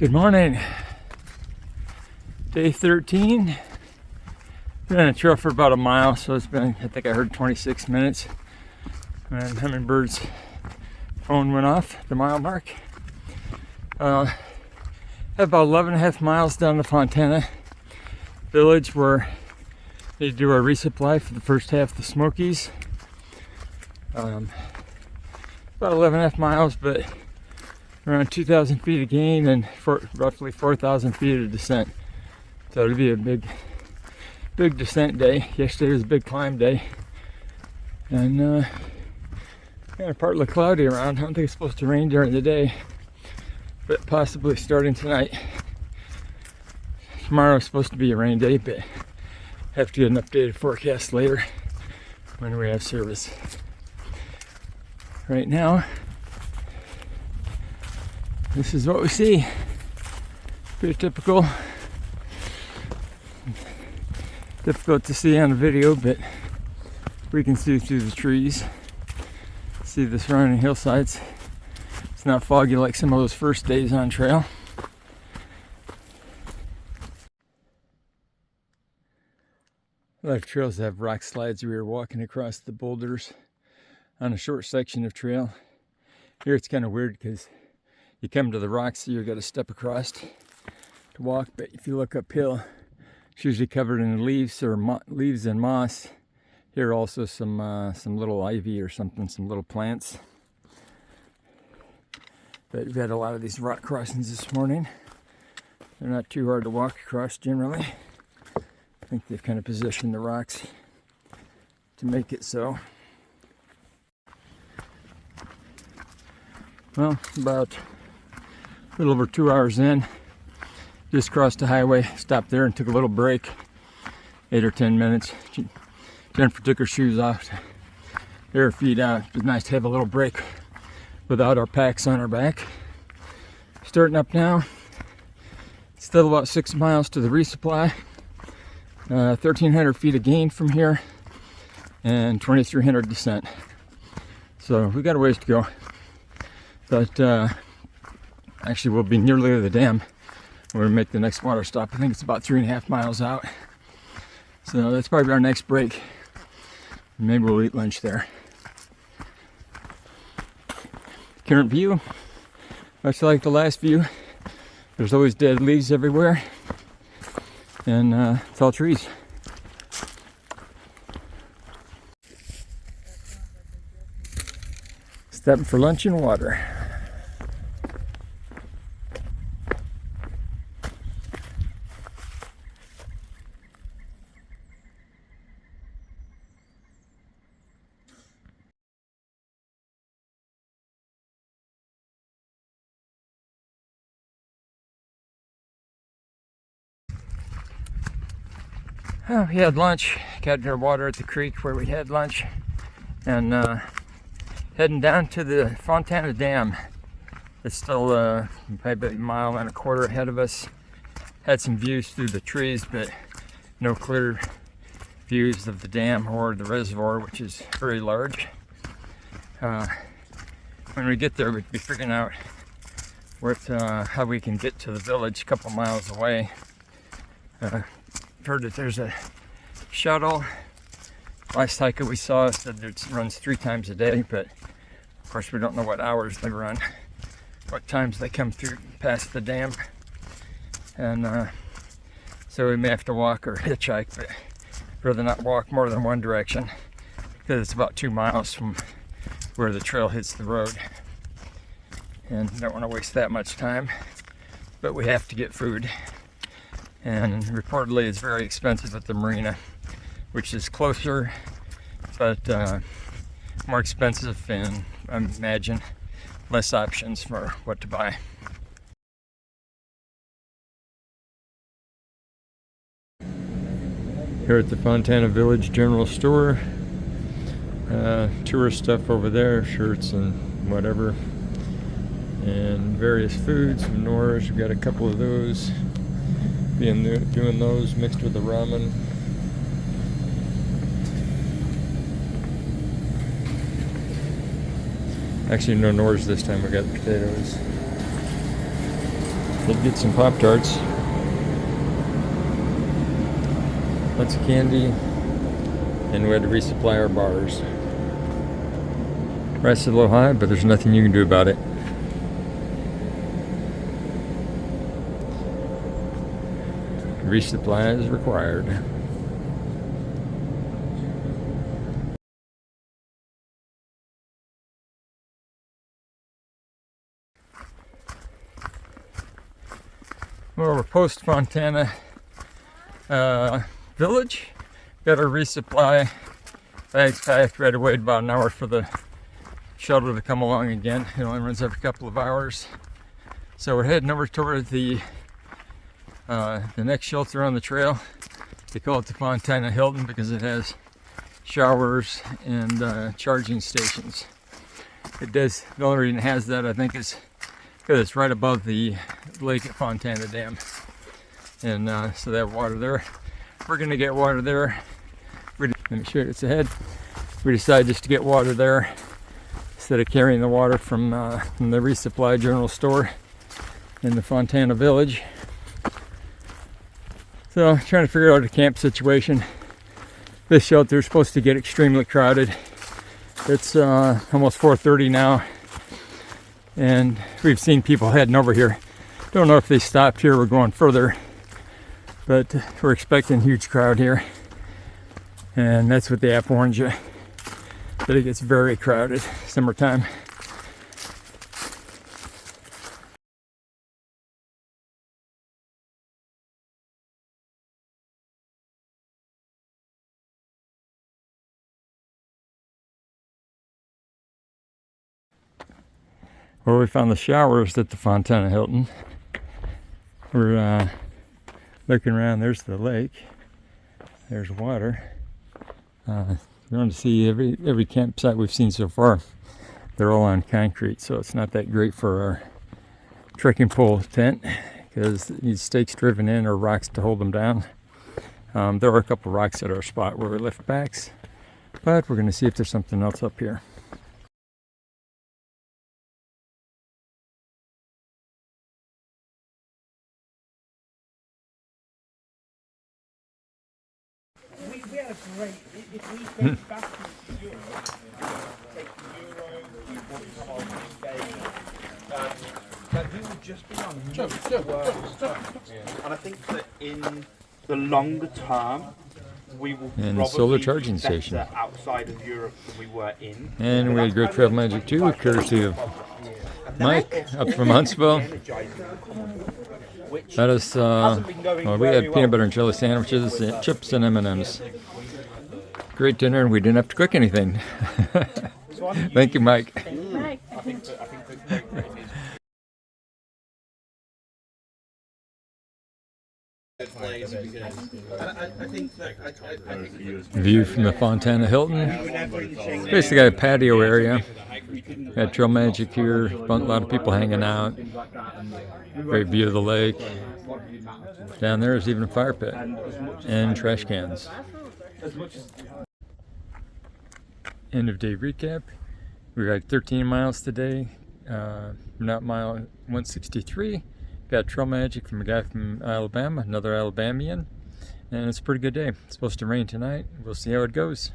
Good morning. Day 13. Been on a trail for about a mile, so it's been, I think I heard 26 minutes. And Hummingbird's phone went off at the mile mark. Have about 11.5 miles down to Fontana Village, where they do our resupply for the first half of the Smokies. About 11.5 miles, but around 2,000 feet of gain and roughly 4,000 feet of descent. So it'll be a big descent day. Yesterday was a big climb day. And kind of partly cloudy around. I don't think it's supposed to rain during the day, but possibly starting tonight. Tomorrow is supposed to be a rain day, but have to get an updated forecast later when we have service. Right now, this is what we see. Pretty typical. Difficult to see on the video, but we can see through the trees. See the surrounding hillsides. It's not foggy like some of those first days on trail. A lot of trails have rock slides. We were walking across the boulders on a short section of trail. Here it's kind of weird because you come to the rocks, so you've got to step across to walk, but if you look uphill, it's usually covered in leaves or leaves and moss. Here also some little ivy or something, some little plants. But we've had a lot of these rock crossings this morning. They're not too hard to walk across generally. I think they've kind of positioned the rocks to make it so. Well, about a little over 2 hours in, just crossed the highway, stopped there and took a little break, 8 or 10 minutes. Jennifer took her shoes off, air her feet out. It was nice to have a little break without our packs on our back. Starting up now, still about 6 miles to the resupply, 1,300 feet of gain from here, and 2,300 descent. So we got a ways to go. But actually we'll be nearly to the dam when we make the next water stop. I think it's about 3.5 miles out. So that's probably our next break. Maybe we'll eat lunch there. Current view, much like the last view, there's always dead leaves everywhere. And it's all trees. Stopping for lunch and water. Oh, we had lunch, got our water at the creek where we had lunch, and heading down to the Fontana Dam. It's still maybe 1.25 miles ahead of us. Had some views through the trees, but no clear views of the dam or the reservoir, which is very large. When we get there, we'll be figuring out how we can get to the village a couple miles away. Heard that there's a shuttle. Last hiker we saw said it runs 3 times a day, but of course we don't know what hours they run, what times they come through past the dam, and so we may have to walk or hitchhike, but rather not walk more than one direction because it's about 2 miles from where the trail hits the road, and don't want to waste that much time, but we have to get food. And reportedly it's very expensive at the marina, which is closer, but more expensive, and I imagine less options for what to buy. Here at the Fontana Village General Store, tourist stuff over there, shirts and whatever, and various foods from Nora's. We've got a couple of those. Doing those mixed with the ramen. Actually, no Nora's this time. We got potatoes. Did get some Pop-Tarts. Lots of candy. And we had to resupply our bars. Price is a little high, but there's nothing you can do about it. Resupply is required. Well, we're post Fontana village. Got our resupply bags packed. We had to wait about an hour for the shuttle to come along again. It only runs every couple of hours. So we're heading over toward the next shelter on the trail. They call it the Fontana Hilton because it has showers and charging stations. It does. The only reason it has that, I think, is because it's right above the lake at Fontana Dam, and so they have water there. We're gonna get water there. Let me show you it's ahead. We decided just to get water there instead of carrying the water from the resupply general store in the Fontana Village. So trying to figure out a camp situation. This shelter is supposed to get extremely crowded. It's almost 4:30 now, and we've seen people heading over here. Don't know if they stopped here or going further, but we're expecting a huge crowd here, and that's what the app warns you, that it gets very crowded summertime. Well, we found the showers at the Fontana Hilton. We're looking around. There's the lake. There's water. We're going to see every campsite we've seen so far. They're all on concrete, so it's not that great for our trekking pole tent because it needs stakes driven in or rocks to hold them down. There are a couple rocks at our spot where we lift backs, but we're going to see if there's something else up here. We had a great, if we go back into Europe, take the Euro, we would come on UK, but we would just be on and I think that in the longer term, we will And probably solar charging be better station. outside of Europe than we were in. And we had great travel magic too, courtesy of Mike up from Huntsville. That is, well, we had peanut butter and jelly sandwiches, chips, and M&Ms. Great dinner, and we didn't have to cook anything. Thank you, Mike. View from the Fontana Hilton. Basically got a patio area. Got trail magic here. A lot of people hanging out. Great view of the lake. Down there is even a fire pit and trash cans. End of day recap. We got 13 miles today. Not mile 163. Got trail magic from a guy from Alabama, another Alabamian, and it's a pretty good day. It's supposed to rain tonight. We'll see how it goes.